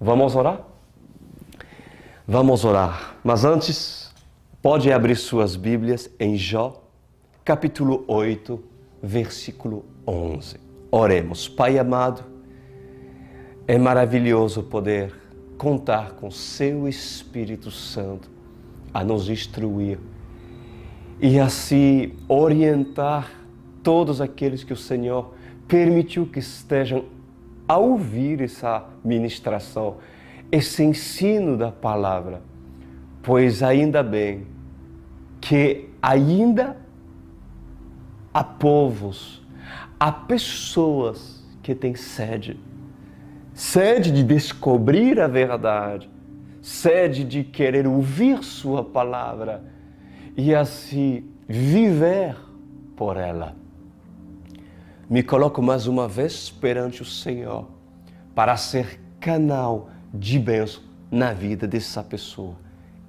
Vamos orar? Vamos orar. Mas antes, pode abrir suas Bíblias em Jó, capítulo 8, versículo 11. Oremos. Pai amado, é maravilhoso poder contar com seu Espírito Santo a nos instruir e assim orientar todos aqueles que o Senhor permitiu que estejam a ouvir essa ministração, esse ensino da palavra, pois ainda bem que ainda há povos, há pessoas que têm sede de descobrir a verdade, sede de querer ouvir sua palavra e assim viver por ela. Me coloco mais uma vez perante o Senhor para ser canal de bênção na vida dessa pessoa,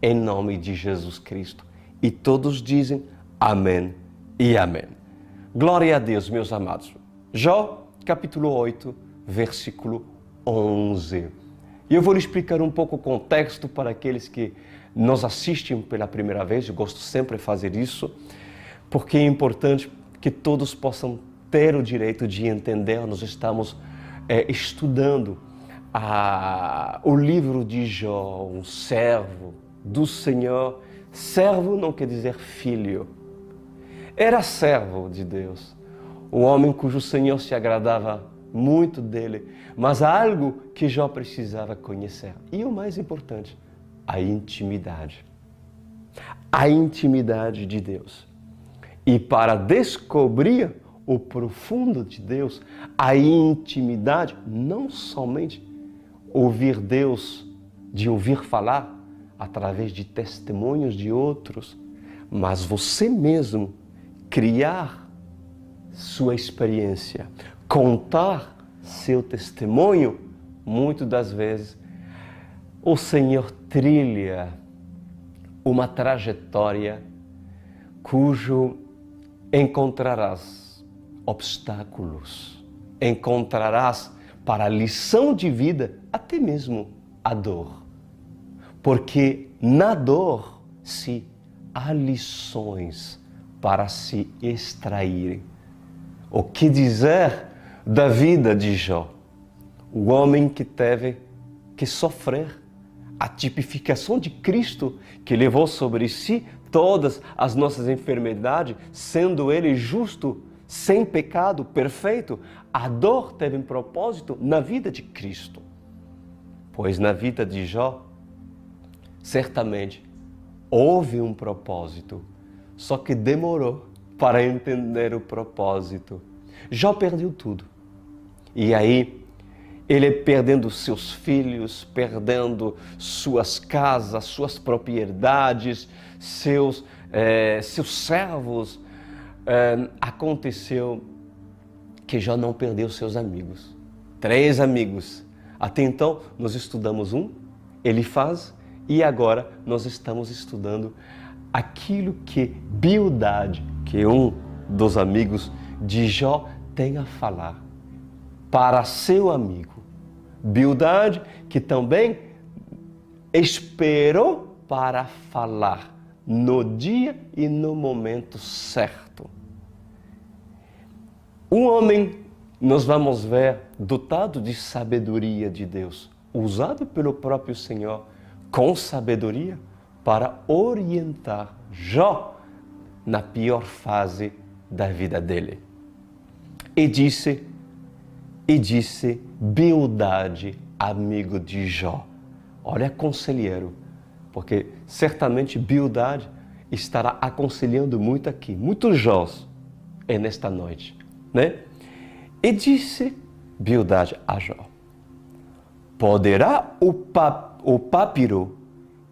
em nome de Jesus Cristo. E todos dizem amém e amém. Glória a Deus, meus amados. Jó, capítulo 8, versículo 11. E eu vou lhe explicar um pouco o contexto para aqueles que nos assistem pela primeira vez. Eu gosto sempre de fazer isso, porque é importante que todos possam ter o direito de entender. Nós estamos estudando o livro de Jó, um servo do Senhor. Servo não quer dizer filho. Era servo de Deus, um homem cujo Senhor se agradava muito dele, mas há algo que Jó precisava conhecer. E o mais importante, a intimidade. A intimidade de Deus. E para descobrir o profundo de Deus, a intimidade, não somente ouvir Deus, de ouvir falar através de testemunhos de outros, mas você mesmo criar sua experiência, contar seu testemunho. Muitas das vezes o Senhor trilha uma trajetória cujo encontrarás obstáculos, encontrarás para a lição de vida até mesmo a dor. Porque na dor há lições para se extraírem. O que dizer da vida de Jó? O homem que teve que sofrer a tipificação de Cristo, que levou sobre si todas as nossas enfermidades, sendo Ele justo, sem pecado, perfeito. A dor teve um propósito na vida de Cristo. Pois na vida de Jó, certamente, houve um propósito, só que demorou para entender o propósito. Jó perdeu tudo. E aí, ele perdendo seus filhos, perdendo suas casas, suas propriedades, seus servos, aconteceu que Jó não perdeu seus amigos. 3 amigos. Até então, nós estudamos Elifaz, e agora nós estamos estudando aquilo que Bildade, que é um dos amigos de Jó, tem a falar para seu amigo. Bildade, que também esperou para falar no dia e no momento certo. Um homem, nós vamos ver, dotado de sabedoria de Deus, usado pelo próprio Senhor com sabedoria para orientar Jó na pior fase da vida dele. E disse Bildade, amigo de Jó. Olha, conselheiro, porque certamente Bildade estará aconselhando muito aqui, muitos Jós nesta noite, né? E disse Bildade a Jó: poderá o papiro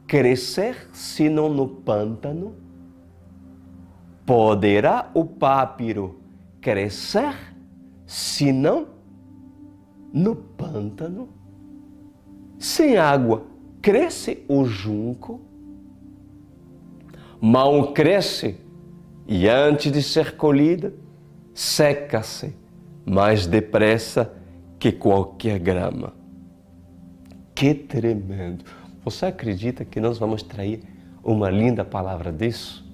crescer senão no pântano? Poderá o papiro crescer senão no pântano? Sem água cresce o junco? Mal cresce e antes de ser colhida, seca-se mais depressa que qualquer grama. Que tremendo! Você acredita que nós vamos trair uma linda palavra disso?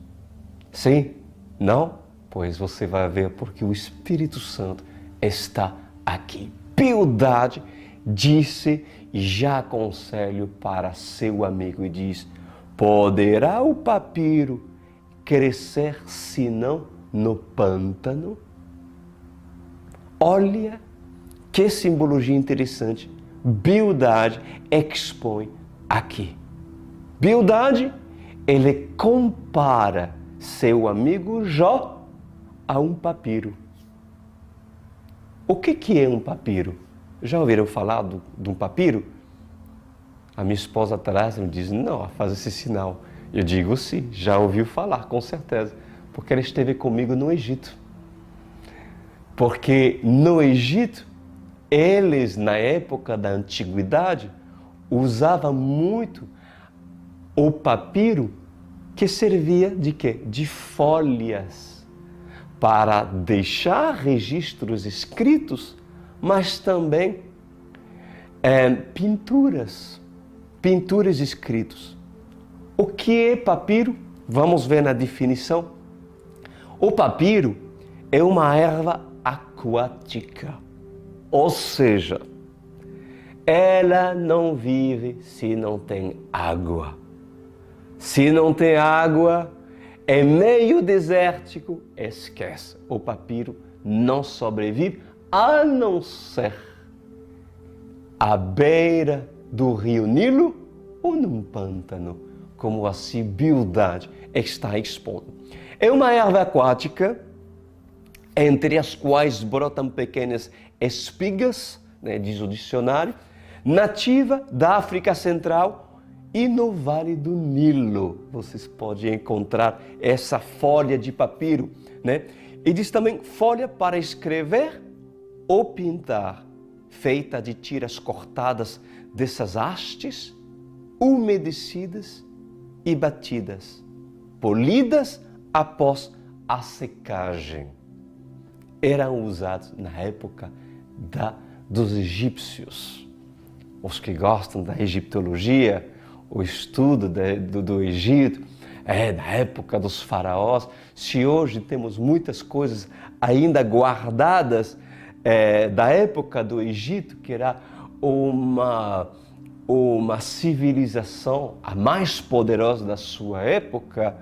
Sim? Não? Pois você vai ver porque o Espírito Santo está aqui. Bildade disse: já aconselho para seu amigo, e diz: poderá o papiro crescer senão no pântano? Olha que simbologia interessante. Bildade expõe aqui. Bildade, ele compara seu amigo Jó a um papiro. O que é um papiro? Já ouviram falar de um papiro? A minha esposa atrás me diz: não, faz esse sinal. Eu digo sim, já ouviu falar, com certeza, porque ela esteve comigo no Egito. Porque no Egito, eles, na época da antiguidade, usavam muito o papiro, que servia de quê? De folhas, para deixar registros escritos, mas também pinturas escritos. O que é papiro? Vamos ver na definição. O papiro é uma erva aquática, ou seja, ela não vive se não tem água. Se não tem água, é meio desértico, esquece. O papiro não sobrevive, a não ser à beira do rio Nilo ou num pântano, como a Bildade está expondo. É uma erva aquática, entre as quais brotam pequenas espigas, diz o dicionário, nativa da África Central e no Vale do Nilo. Vocês podem encontrar essa folha de papiro, E diz também folha para escrever ou pintar, feita de tiras cortadas dessas hastes, umedecidas e batidas, polidas após a secagem. Eram usados na época dos egípcios. Os que gostam da egiptologia, o estudo do Egito, da época dos faraós. Se hoje temos muitas coisas ainda guardadas da época do Egito, que era uma civilização a mais poderosa da sua época,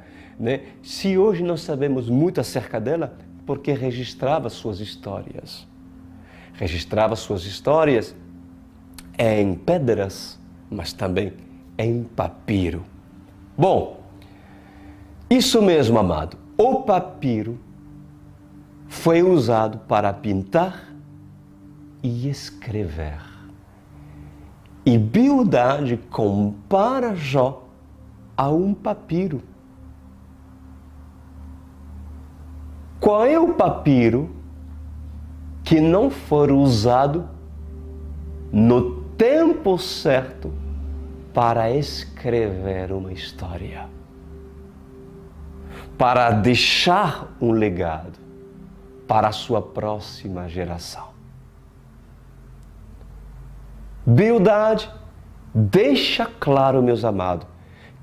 Se hoje nós sabemos muito acerca dela, porque registrava suas histórias. Registrava suas histórias em pedras, mas também em papiro. Bom, isso mesmo, amado. O papiro foi usado para pintar e escrever. E Bildade compara Jó a um papiro. Qual é o papiro que não for usado no tempo certo para escrever uma história, para deixar um legado para a sua próxima geração? Bildade deixa claro, meus amados,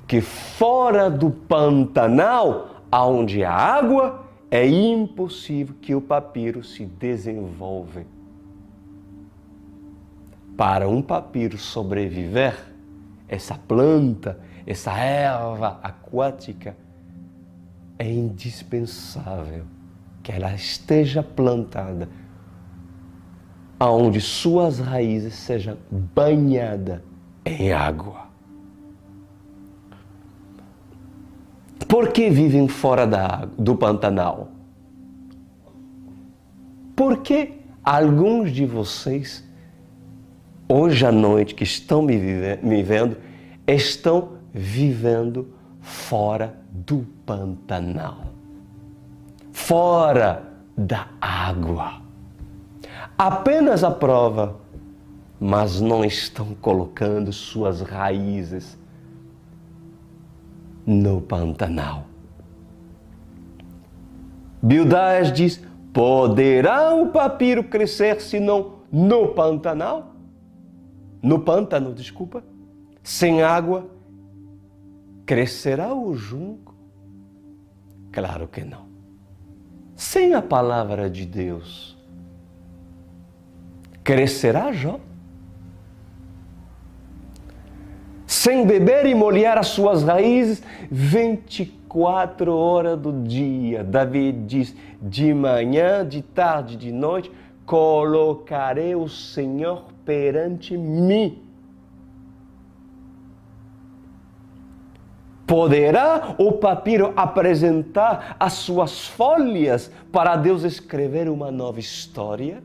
que fora do Pantanal, onde há água, é impossível que o papiro se desenvolva. Para um papiro sobreviver, essa planta, essa erva aquática, é indispensável que ela esteja plantada onde suas raízes sejam banhadas em água. Por que vivem fora do Pantanal? Porque alguns de vocês, hoje à noite, que estão me vendo, estão vivendo fora do Pantanal, fora da água. Apenas a prova, mas não estão colocando suas raízes no Pantanal. Bildade diz: poderá o papiro crescer senão no Pantanal? no pântano, desculpa, sem água, crescerá o junco? Claro que não. Sem a palavra de Deus, crescerá Jó? Sem beber e molhar as suas raízes 24 horas do dia. Davi diz, de manhã, de tarde, de noite, colocarei o Senhor perante mim. Poderá o papiro apresentar as suas folhas para Deus escrever uma nova história?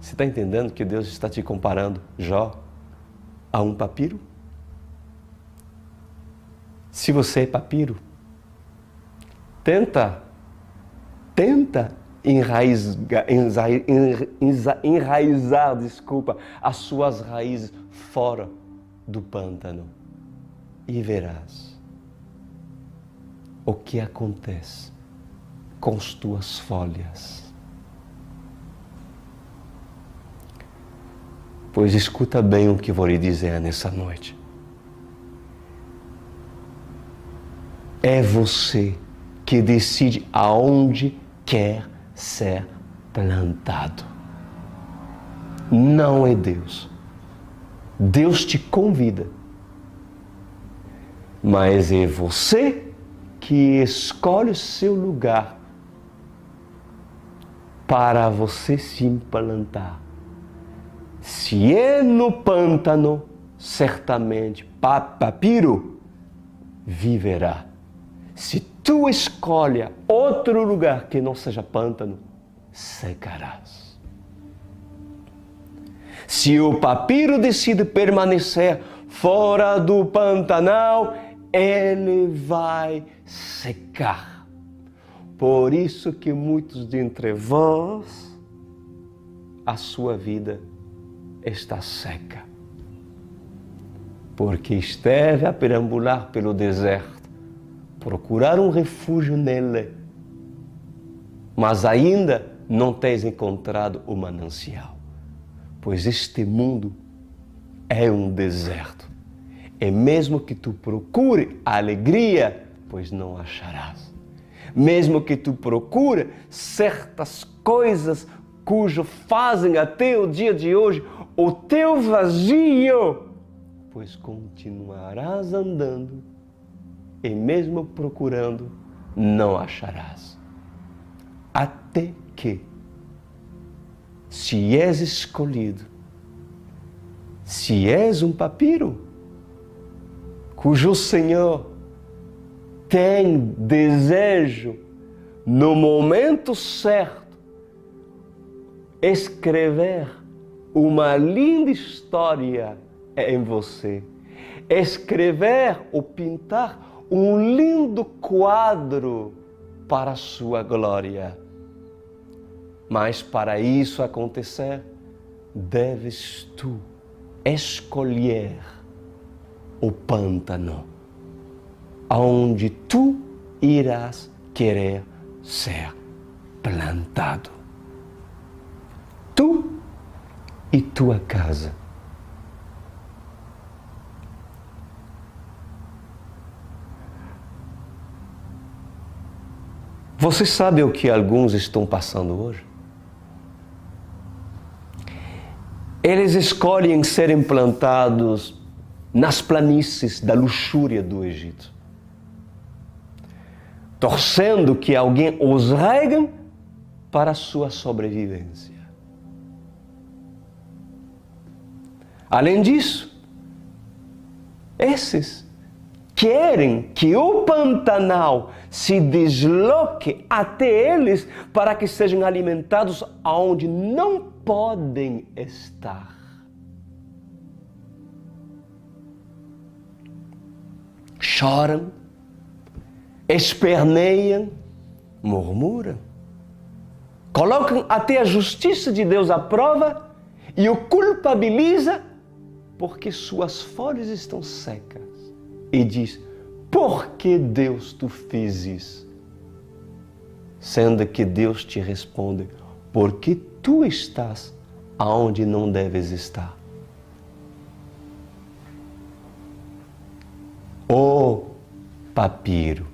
Você está entendendo que Deus está te comparando, Jó, a um papiro? Se você é papiro, tenta enraizar, as suas raízes fora do pântano e verás o que acontece com as tuas folhas. Pois escuta bem o que vou lhe dizer nessa noite. É você que decide aonde quer ser plantado. Não é Deus. Deus te convida. Mas é você que escolhe o seu lugar para você se implantar. Se é no pântano, certamente papiro viverá. Se tu escolhe outro lugar que não seja pântano, secarás. Se o papiro decide permanecer fora do Pantanal, ele vai secar. Por isso que muitos de entre vós, a sua vida está seca. Porque esteve a perambular pelo deserto, procurar um refúgio nele, mas ainda não tens encontrado o manancial. Pois este mundo é um deserto. E mesmo que tu procure a alegria, pois não acharás. Mesmo que tu procure certas coisas cujo fazem até o dia de hoje o teu vazio, pois continuarás andando e mesmo procurando, não acharás. Até que, se és escolhido, se és um papiro, cujo Senhor tem desejo, no momento certo, escrever uma linda história em você, escrever ou pintar um lindo quadro para a sua glória. Mas para isso acontecer, deves tu escolher o pântano, onde tu irás querer ser plantado. Tu e tua casa. Você sabe o que alguns estão passando hoje? Eles escolhem serem plantados nas planícies da luxúria do Egito, torcendo que alguém os regue para a sua sobrevivência. Além disso, esses querem que o Pantanal se desloque até eles para que sejam alimentados aonde não podem estar. Choram, esperneiam, murmuram, colocam até a justiça de Deus à prova e o culpabiliza porque suas folhas estão secas. E diz, por que Deus tu fez isso? Sendo que Deus te responde, porque tu estás aonde não deves estar. O papiro.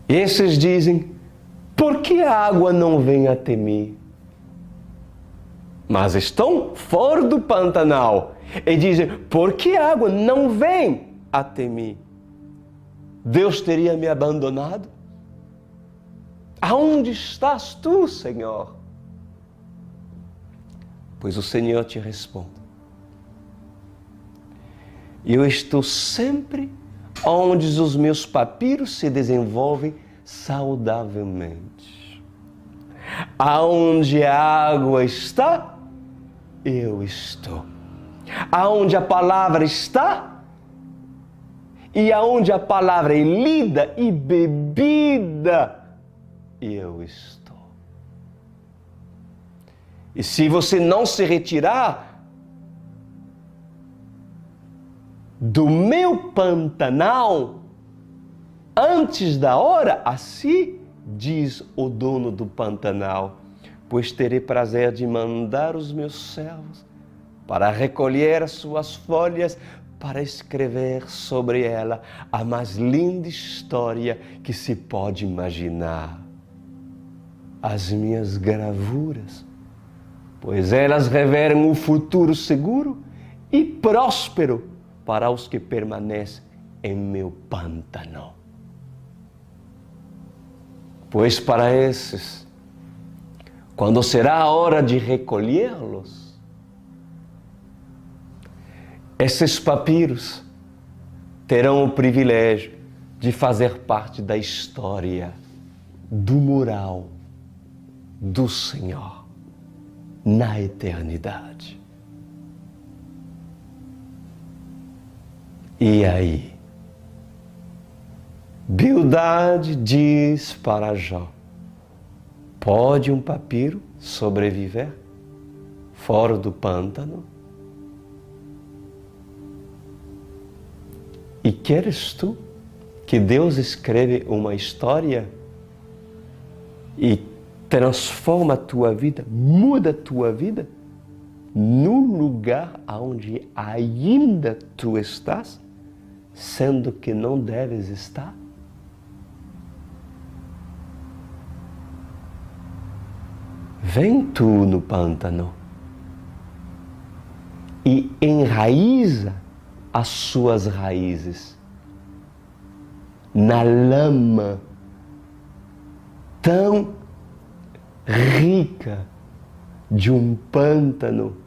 Esses dizem, por que a água não vem até mim? Mas estão fora do Pantanal e dizem, por que a água não vem até mim? Deus teria me abandonado? Aonde estás tu, Senhor? Pois o Senhor te responde. Eu estou sempre onde os meus papiros se desenvolvem saudavelmente. Aonde a água está, eu estou. Aonde a palavra está, e aonde a palavra é lida e bebida, eu estou. E se você não se retirar do meu Pantanal antes da hora, assim diz o dono do Pantanal, pois terei prazer de mandar os meus servos para recolher as suas folhas, para escrever sobre ela a mais linda história que se pode imaginar. As minhas gravuras, pois elas revelam o futuro seguro e próspero para os que permanecem em meu pântano. Pois para esses, quando será a hora de recolhê-los, esses papiros terão o privilégio de fazer parte da história do mural do Senhor na eternidade. E aí, Bildade diz para Jó, pode um papiro sobreviver fora do pântano? E queres tu que Deus escreve uma história e transforma a tua vida, muda a tua vida no lugar onde ainda tu estás, sendo que não deves estar? Vem tu no pântano e enraiza as suas raízes na lama tão rica de um pântano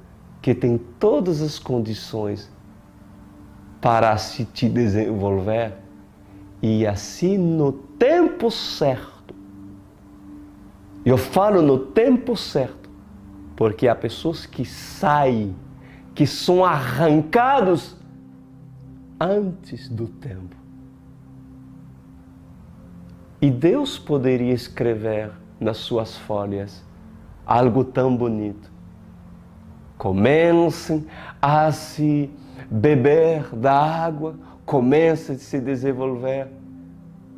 que tem todas as condições para se te desenvolver e assim no tempo certo. Eu falo no tempo certo, porque há pessoas que saem, que são arrancados antes do tempo. E Deus poderia escrever nas suas folhas algo tão bonito. Comecem a se beber da água, comecem a se desenvolver,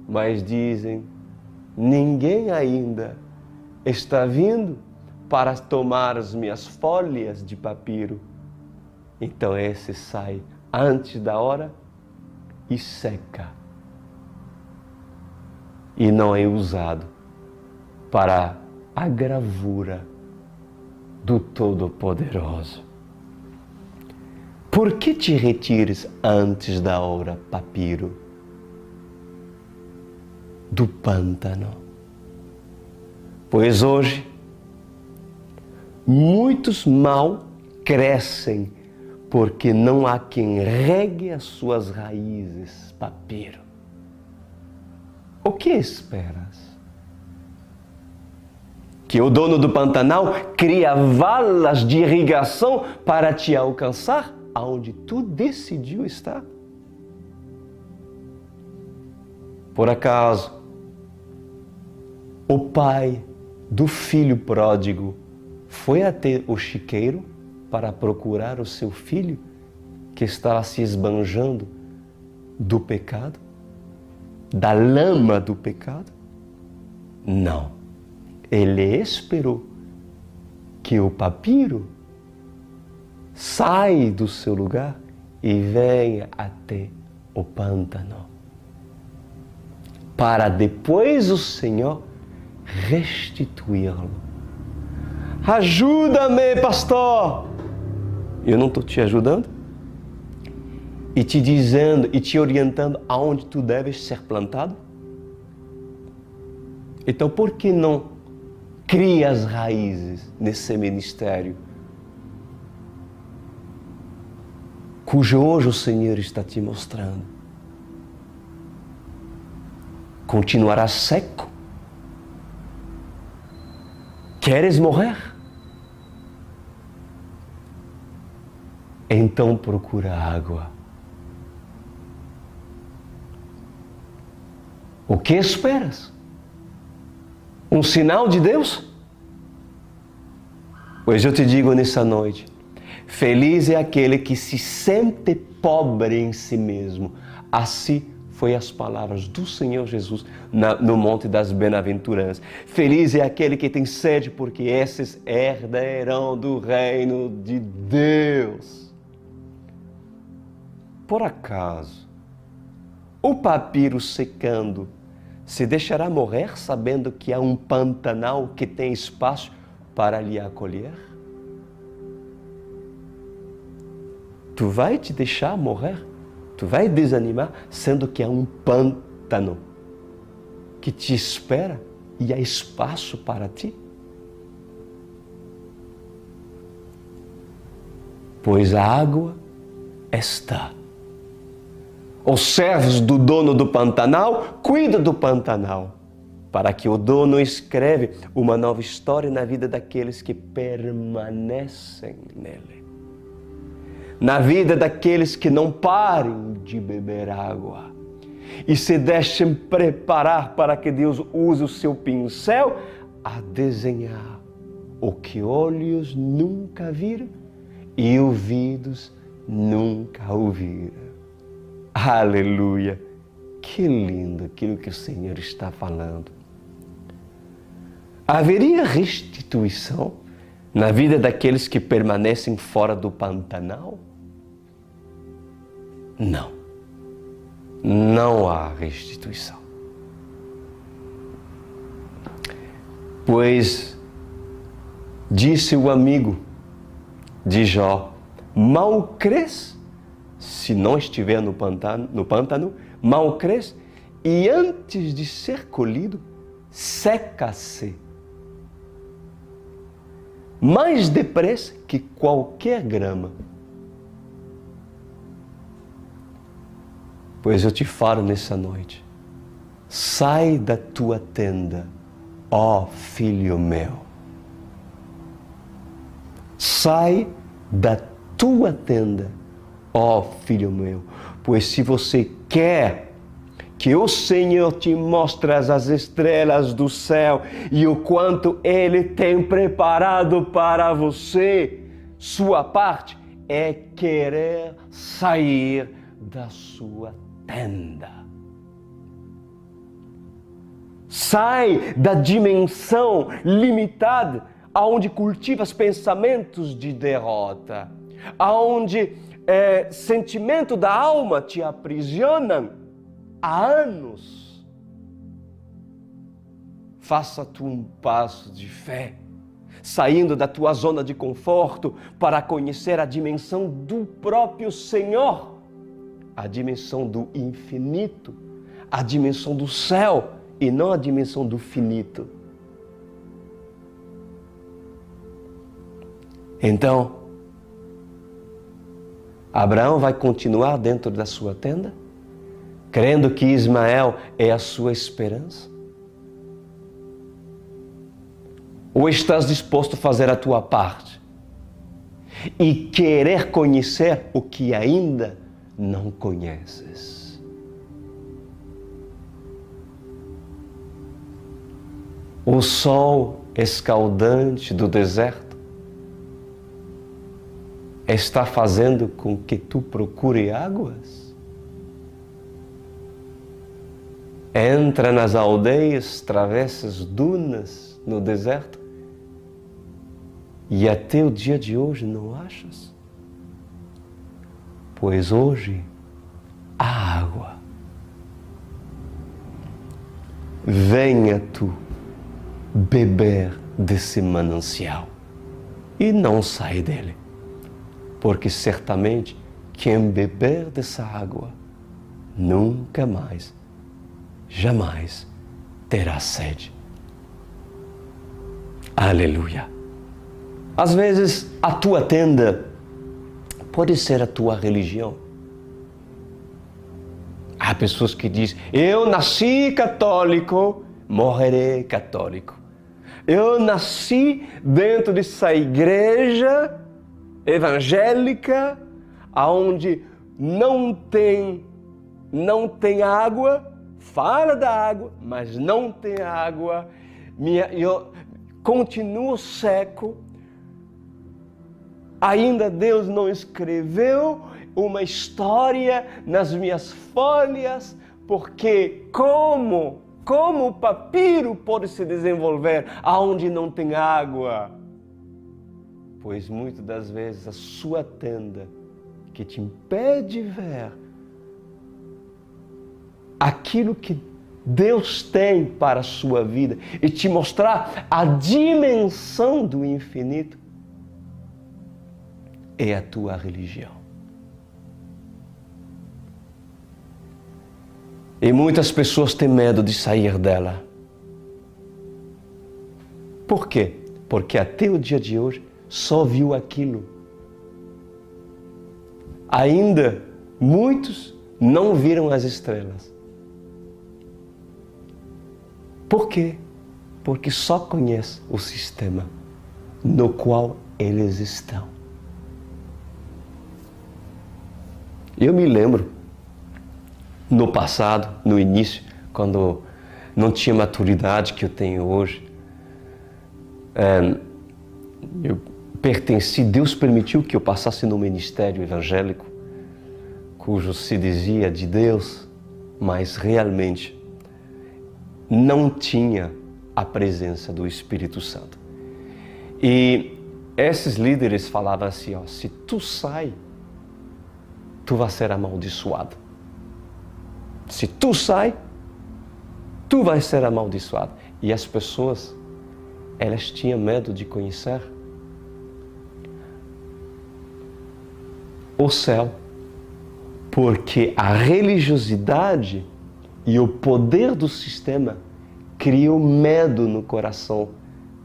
mas dizem, ninguém ainda está vindo para tomar as minhas folhas de papiro. Então esse sai antes da hora e seca. E não é usado para a gravura do Todo-Poderoso. Por que te retires antes da hora, papiro, do pântano? Pois hoje, muitos mal crescem porque não há quem regue as suas raízes, papiro. O que esperas? Que o dono do Pantanal cria valas de irrigação para te alcançar aonde tu decidiu estar? Por acaso, o pai do filho pródigo foi até o chiqueiro para procurar o seu filho que estava se esbanjando do pecado? da lama do pecado? Não. Ele esperou que o papiro saia do seu lugar e venha até o pântano, para depois o Senhor restituí-lo. Ajuda-me, pastor! Eu não estou te ajudando? E te dizendo e te orientando aonde tu deves ser plantado? Então por que não cria as raízes nesse ministério, cujo hoje o Senhor está te mostrando? Continuará seco? Queres morrer? Então procura água. O que esperas? Um sinal de Deus? Pois eu te digo nessa noite, feliz é aquele que se sente pobre em si mesmo. Assim foi as palavras do Senhor Jesus no Monte das Bem-aventuranças. Feliz é aquele que tem sede, porque esses herdarão do reino de Deus. Por acaso, o papiro secando se deixará morrer sabendo que há um pantanal que tem espaço para lhe acolher? Tu vai te deixar morrer? Tu vai desanimar sendo que há um pântano que te espera e há espaço para ti? Pois a água está. Os servos do dono do Pantanal cuidam do Pantanal, para que o dono escreve uma nova história na vida daqueles que permanecem nele. Na vida daqueles que não parem de beber água e se deixem preparar para que Deus use o seu pincel a desenhar o que olhos nunca viram e ouvidos nunca ouviram. Aleluia! Que lindo aquilo que o Senhor está falando. Haveria restituição na vida daqueles que permanecem fora do Pantanal? Não. Não há restituição. Pois, disse o amigo de Jó, mal crês? Se não estiver no pântano, mal cresce e antes de ser colhido, seca-se mais depressa que qualquer grama. Pois eu te falo nessa noite, sai da tua tenda, ó filho meu. Sai da tua tenda, ó filho meu, pois se você quer que o Senhor te mostre as estrelas do céu e o quanto Ele tem preparado para você, sua parte é querer sair da sua tenda. Sai da dimensão limitada, aonde cultivas pensamentos de derrota, aonde sentimento da alma te aprisionam há anos. Faça tu um passo de fé, saindo da tua zona de conforto para conhecer a dimensão do próprio Senhor, a dimensão do infinito, a dimensão do céu e não a dimensão do finito. Então, Abraão vai continuar dentro da sua tenda, crendo que Ismael é a sua esperança? Ou estás disposto a fazer a tua parte e querer conhecer o que ainda não conheces? O sol escaldante do deserto está fazendo com que tu procure águas? entra nas aldeias, atravessa as dunas no deserto e até o dia de hoje não achas? Pois hoje há água. Venha tu beber desse manancial e não sai dele, porque certamente quem beber dessa água nunca mais, jamais terá sede. Aleluia! Às vezes a tua tenda pode ser a tua religião. Há pessoas que dizem, eu nasci católico, morrerei católico. Eu nasci dentro dessa igreja evangélica, onde não tem água, fala da água, mas não tem água. Eu continuo seco. Ainda Deus não escreveu uma história nas minhas folhas, porque como o papiro pode se desenvolver aonde não tem água? Pois muitas das vezes a sua tenda que te impede de ver aquilo que Deus tem para a sua vida e te mostrar a dimensão do infinito é a tua religião. E muitas pessoas têm medo de sair dela. Por quê? Porque até o dia de hoje só viu aquilo. Ainda muitos não viram as estrelas. Por quê? Porque só conhece o sistema no qual eles estão. Eu me lembro, no passado, no início, quando não tinha maturidade que eu tenho hoje, eu pertenci, Deus permitiu que eu passasse no ministério evangélico, cujo se dizia de Deus, mas realmente não tinha a presença do Espírito Santo. E esses líderes falavam assim, ó, se tu sai, tu vai ser amaldiçoado. Se tu sai, tu vai ser amaldiçoado. E as pessoas, elas tinham medo de conhecer o céu, porque a religiosidade e o poder do sistema criou medo no coração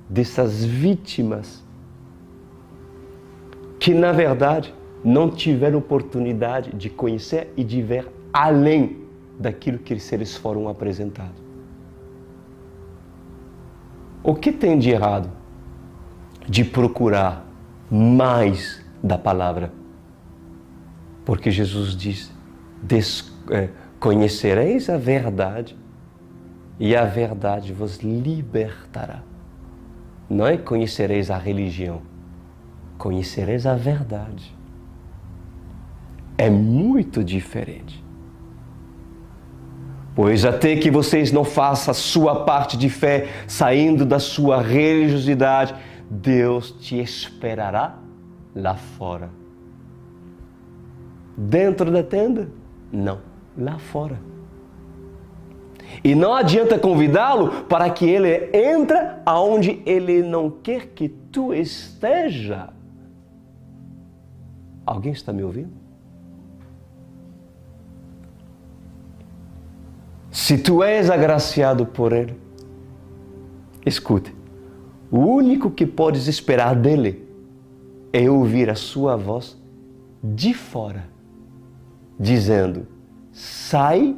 dessas vítimas que, na verdade, não tiveram oportunidade de conhecer e de ver além daquilo que eles foram apresentados. O que tem de errado de procurar mais da palavra? Porque Jesus diz, conhecereis a verdade e a verdade vos libertará. Não é conhecereis a religião, conhecereis a verdade. É muito diferente. Pois até que vocês não façam a sua parte de fé, saindo da sua religiosidade, Deus te esperará lá fora. Dentro da tenda? Não, lá fora. E não adianta convidá-lo para que ele entre aonde ele não quer que tu esteja. Alguém está me ouvindo? Se tu és agraciado por ele, escute, o único que podes esperar dele é ouvir a sua voz de fora, dizendo, sai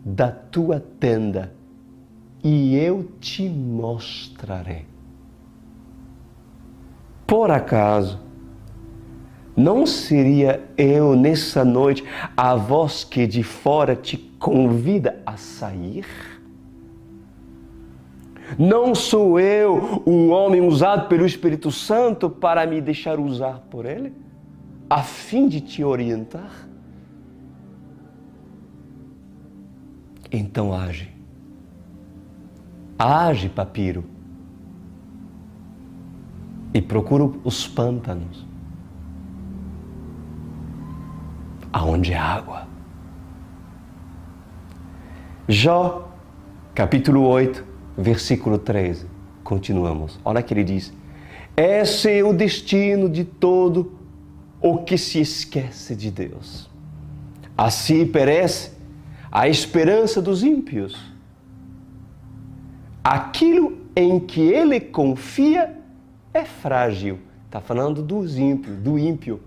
da tua tenda e eu te mostrarei. Por acaso, não seria eu nessa noite a voz que de fora te convida a sair? Não sou eu um homem usado pelo Espírito Santo para me deixar usar por ele, a fim de te orientar? Então age age papiro e procura os pântanos, aonde há água. Jó, capítulo 8, versículo 13. Continuamos. Olha que ele diz: esse é o destino de todo o que se esquece de Deus. Assim perece a esperança dos ímpios. Aquilo em que ele confia é frágil. Está falando dos ímpios, do ímpio.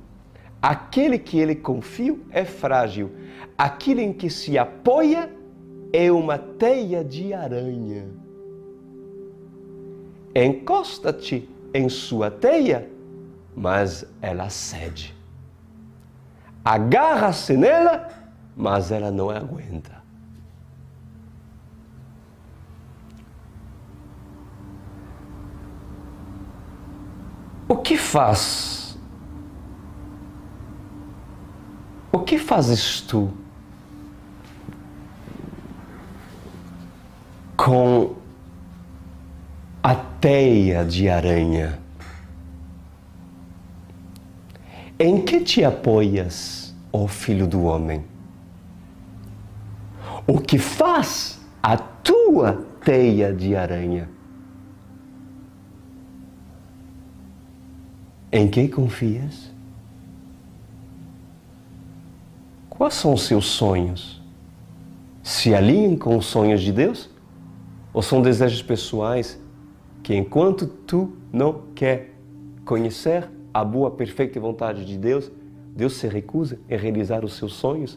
Aquele que ele confia é frágil. Aquilo em que se apoia é uma teia de aranha. Encosta-te em sua teia, mas ela cede. Agarra-se nela, mas ela não aguenta. O que faz? O que fazes tu com a teia de aranha? Em que te apoias, ó filho do homem? O que faz a tua teia de aranha? Em quem confias? Quais são os seus sonhos? Se alinham com os sonhos de Deus? Ou são desejos pessoais que, enquanto tu não quer conhecer a boa, perfeita vontade de Deus, Deus se recusa em realizar os seus sonhos?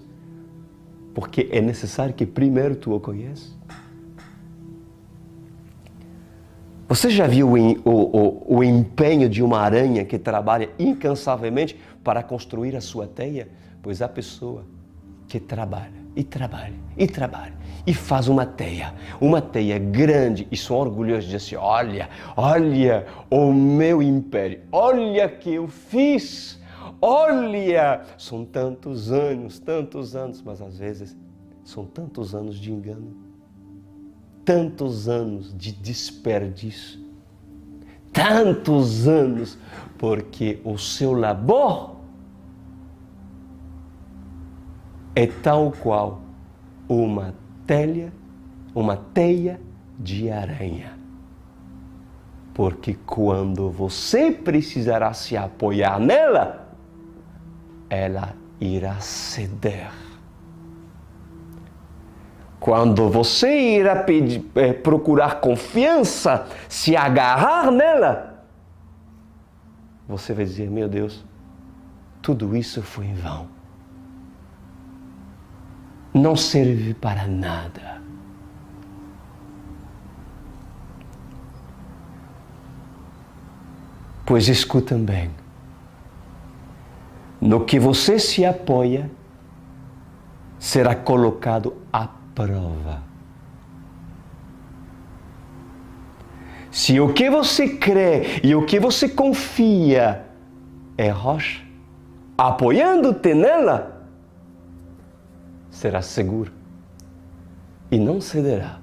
Porque é necessário que primeiro tu o conheças. Você já viu o empenho de uma aranha que trabalha incansavelmente para construir a sua teia? Pois a pessoa que trabalha e faz uma teia grande e são orgulhosos de dizer assim: olha o meu império, olha que eu fiz, olha, são tantos anos, mas às vezes são tantos anos de engano, tantos anos de desperdício, tantos anos, porque o seu labor é tal qual uma teia de aranha. Porque quando você precisará se apoiar nela, ela irá ceder. Quando você irá procurar confiança, se agarrar nela, você vai dizer: meu Deus, tudo isso foi em vão. Não serve para nada. Pois escutam bem, no que você se apoia, será colocado à prova. Se o que você crê e o que você confia é rocha, apoiando-te nela, será seguro e não cederá.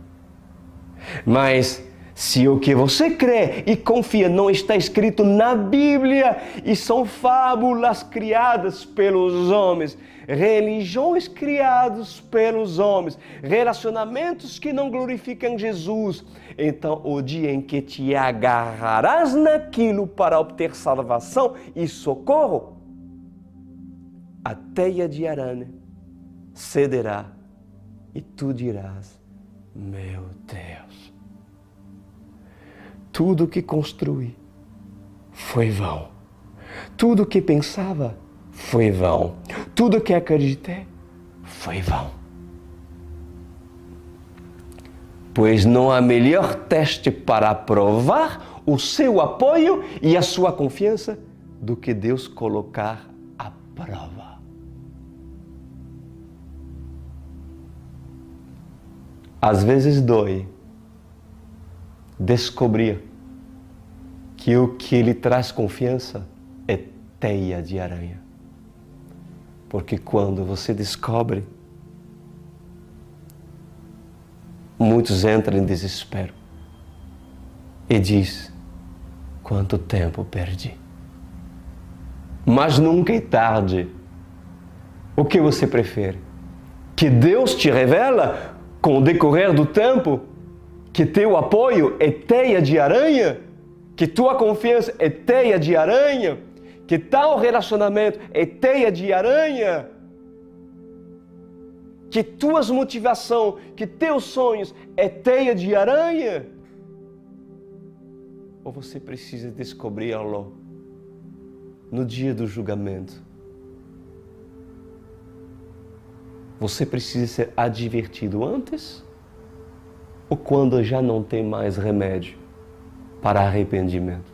Mas se o que você crê e confia não está escrito na Bíblia e são fábulas criadas pelos homens, religiões criadas pelos homens, relacionamentos que não glorificam Jesus, então o dia em que te agarrarás naquilo para obter salvação e socorro, a teia de aranha cederá e tu dirás: meu Deus, tudo que construí foi vão, tudo que pensava foi vão, tudo que acreditei foi vão. Pois não há melhor teste para provar o seu apoio e a sua confiança do que Deus colocar à prova. Às vezes dói descobrir que o que lhe traz confiança é teia de aranha. Porque quando você descobre, muitos entram em desespero. e diz: quanto tempo perdi. Mas nunca é tarde. O que você prefere? Que Deus te revela com o decorrer do tempo que teu apoio é teia de aranha? Que tua confiança é teia de aranha? Que tal relacionamento é teia de aranha? Que tuas motivações, que teus sonhos é teia de aranha? Ou você precisa descobri-lo no dia do julgamento? Você precisa ser advertido antes ou quando já não tem mais remédio para arrependimento?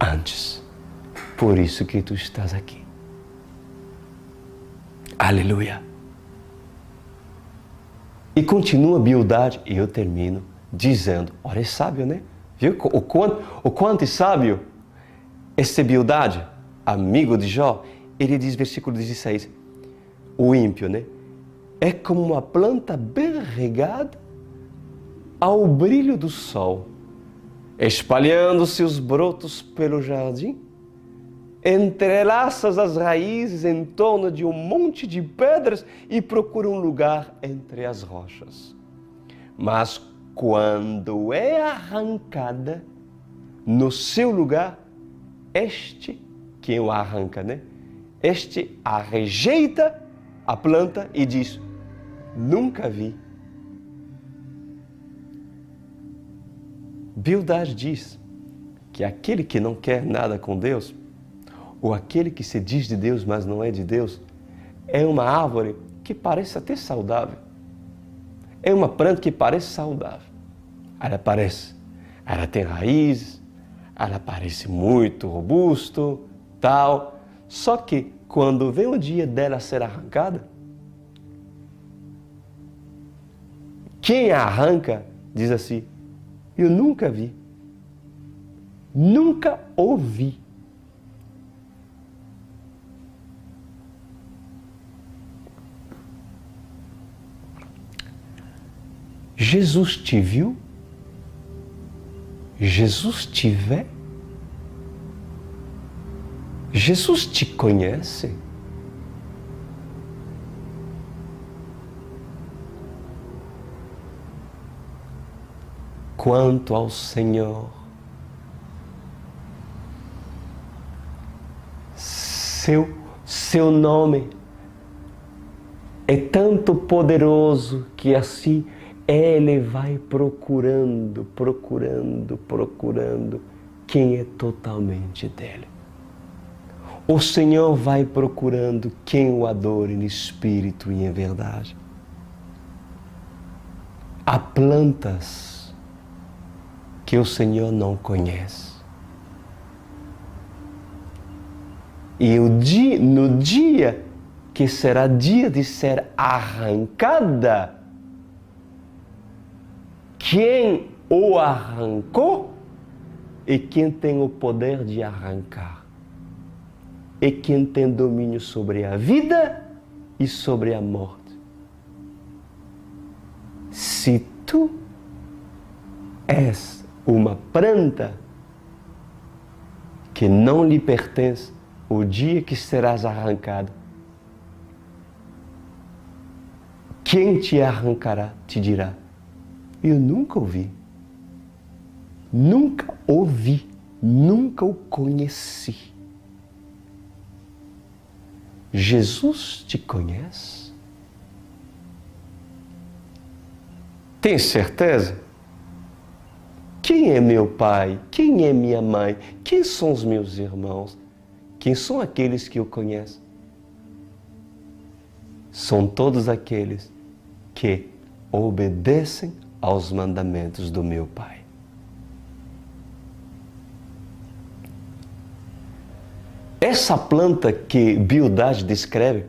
Antes. Por isso que tu estás aqui. Aleluia. E continua Bildade, e eu termino dizendo, olha, é sábio, né? Viu o quanto é sábio esse Bildade, amigo de Jó? Ele diz, versículo 16, o ímpio, né? É como uma planta bem regada ao brilho do sol, espalhando seus brotos pelo jardim, entrelaça as raízes em torno de um monte de pedras e procura um lugar entre as rochas. Mas quando é arrancada no seu lugar, quem o arranca, né? A rejeita a planta e diz, nunca vi. Bildade diz que aquele que não quer nada com Deus, ou aquele que se diz de Deus, mas não é de Deus, é uma árvore que parece até saudável. É uma planta que parece saudável. Ela tem raízes, ela parece muito robusto, tal. Só que quando vem o dia dela ser arrancada, quem a arranca diz assim, eu nunca vi, nunca ouvi. Jesus te viu? Jesus te vê? Jesus te conhece? Quanto ao Senhor, seu nome é tanto poderoso que assim Ele vai procurando quem é totalmente dele. O Senhor vai procurando quem o adore em espírito e em verdade. Há plantas que o Senhor não conhece. E no dia que será dia de ser arrancada, quem o arrancou e quem tem o poder de arrancar. E quem tem domínio sobre a vida e sobre a morte. Se tu és uma planta que não lhe pertence, o dia que serás arrancado, quem te arrancará te dirá, eu nunca ouvi, nunca o conheci. Jesus te conhece? Tem certeza? Quem é meu pai? Quem é minha mãe? Quem são os meus irmãos? Quem são aqueles que o conhecem? São todos aqueles que obedecem aos mandamentos do meu Pai. Essa planta que Bildade descreve,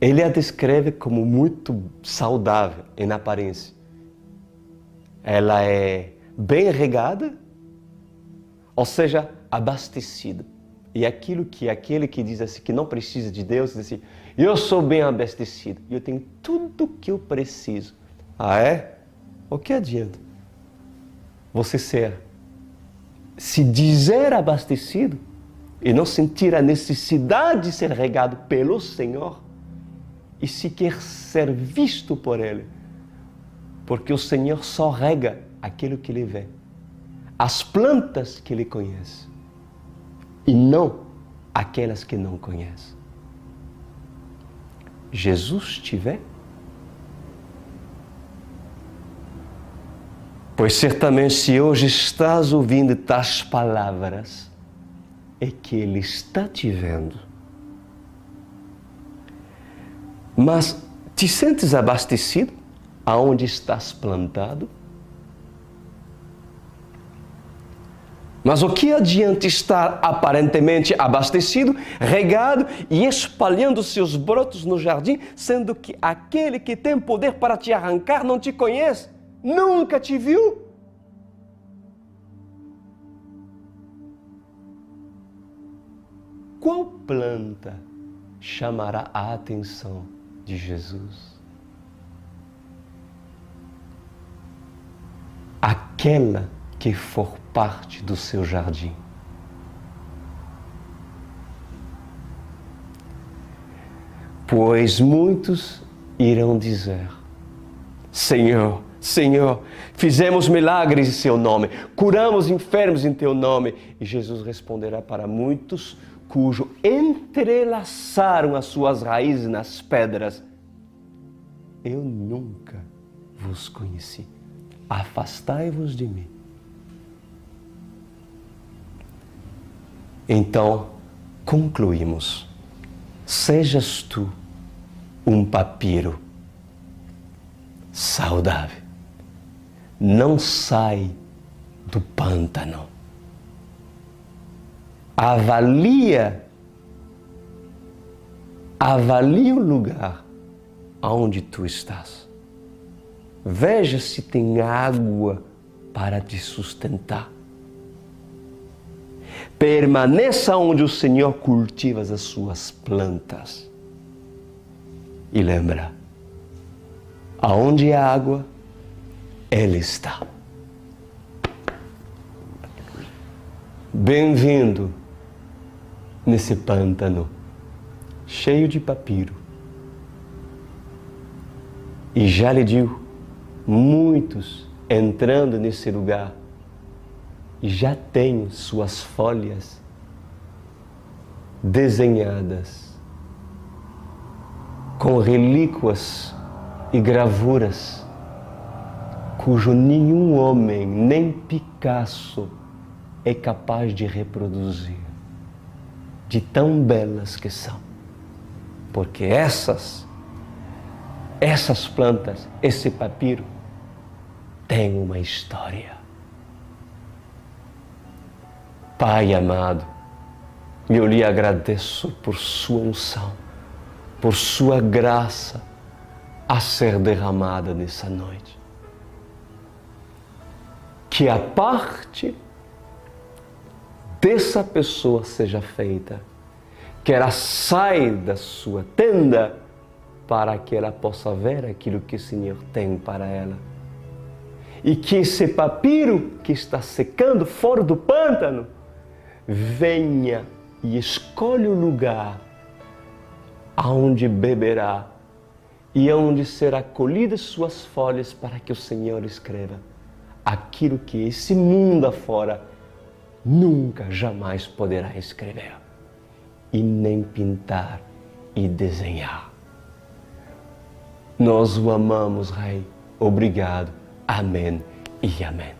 ele a descreve como muito saudável em aparência. Ela é bem regada, ou seja, abastecida. E aquele que diz assim, que não precisa de Deus, diz assim, eu sou bem abastecido, eu tenho tudo o que eu preciso. Ah, é? O que adianta você se dizer abastecido e não sentir a necessidade de ser regado pelo Senhor e sequer ser visto por Ele? Porque o Senhor só rega aquilo que Ele vê, as plantas que Ele conhece, e não aquelas que não conhece. Jesus te vê? Pois certamente se hoje estás ouvindo tais palavras, é que Ele está te vendo. Mas te sentes abastecido aonde estás plantado? Mas o que adianta estar aparentemente abastecido, regado e espalhando seus brotos no jardim, sendo que aquele que tem poder para te arrancar não te conhece, nunca te viu? Qual planta chamará a atenção de Jesus? Aquela que for parte do seu jardim. Pois muitos irão dizer: Senhor, Senhor, fizemos milagres em Seu nome, curamos enfermos em Teu nome. E Jesus responderá para muitos cujo entrelaçaram as suas raízes nas pedras: eu nunca vos conheci, afastai-vos de mim. Então, concluímos: sejas tu um papiro saudável, não sai do pântano. Avalia o lugar onde tu estás. Veja se tem água para te sustentar. Permaneça onde o Senhor cultiva as suas plantas. E lembra, aonde há água, Ele está. Bem-vindo nesse pântano cheio de papiro. E já lhe digo, muitos entrando nesse lugar e já têm suas folhas desenhadas com relíquias e gravuras cujo nenhum homem, nem Picasso, é capaz de reproduzir, de tão belas que são. Porque essas plantas, esse papiro, tem uma história. Pai amado, eu lhe agradeço por sua unção, por sua graça a ser derramada nessa noite. Que a parte dessa pessoa seja feita, que ela saia da sua tenda para que ela possa ver aquilo que o Senhor tem para ela. E que esse papiro que está secando fora do pântano venha e escolha o lugar aonde beberá e aonde será colhidas suas folhas para que o Senhor escreva aquilo que esse mundo afora nunca, jamais poderá escrever e nem pintar e desenhar. Nós o amamos, Rei. Obrigado. Amém e amém.